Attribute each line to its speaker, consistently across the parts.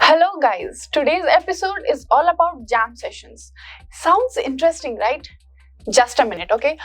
Speaker 1: Hello guys, today's episode is all about jam sessions. Sounds interesting, right? Just a minute, okay?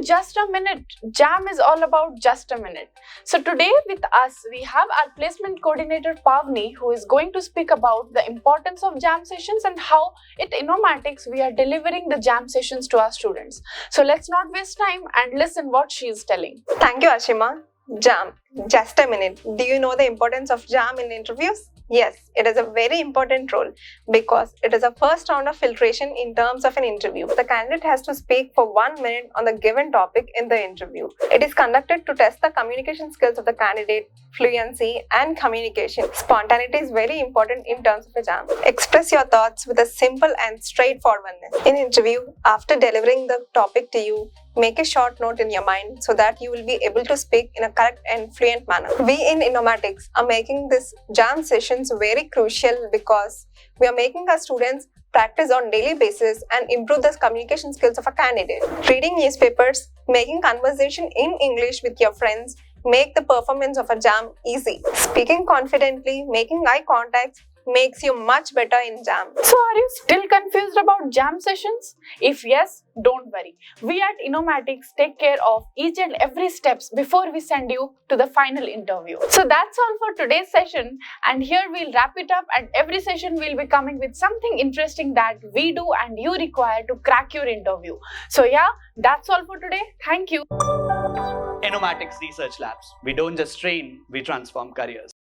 Speaker 1: Just a minute. Jam is all about just a minute. So today with us, we have our placement coordinator Pavni, who is going to speak about the importance of jam sessions and how at Innomatics we are delivering the jam sessions to our students. So let's not waste time and listen what she is telling.
Speaker 2: Thank you, Ashima. Jam. Just a minute. Do you know the importance of jam in interviews? Yes, it is a very important role because it is a first round of filtration in terms of an interview. The candidate has to speak for 1 minute on the given topic in the interview. It is conducted to test the communication skills of the candidate, fluency and communication. Spontaneity is very important in terms of a jam. Express your thoughts with a simple and straightforwardness. In interview, after delivering the topic to you, make a short note in your mind so that you will be able to speak in a correct and fluent manner. We in Innomatics are making this jam sessions very crucial because we are making our students practice on daily basis and improve the communication skills of a candidate. Reading newspapers, making conversation in English with your friends make the performance of a jam easy. Speaking confidently, making eye contact makes you much better in jam.
Speaker 1: So are you still confused about jam sessions? If yes, don't worry. We at Innomatics take care of each and every steps before we send you to the final interview. So that's all for today's session, and here we'll wrap it up, and every session we'll be coming with something interesting that we do and you require to crack your interview. So yeah, that's all for today. Thank you.
Speaker 3: Innomatics Research Labs. We don't just train, we transform careers.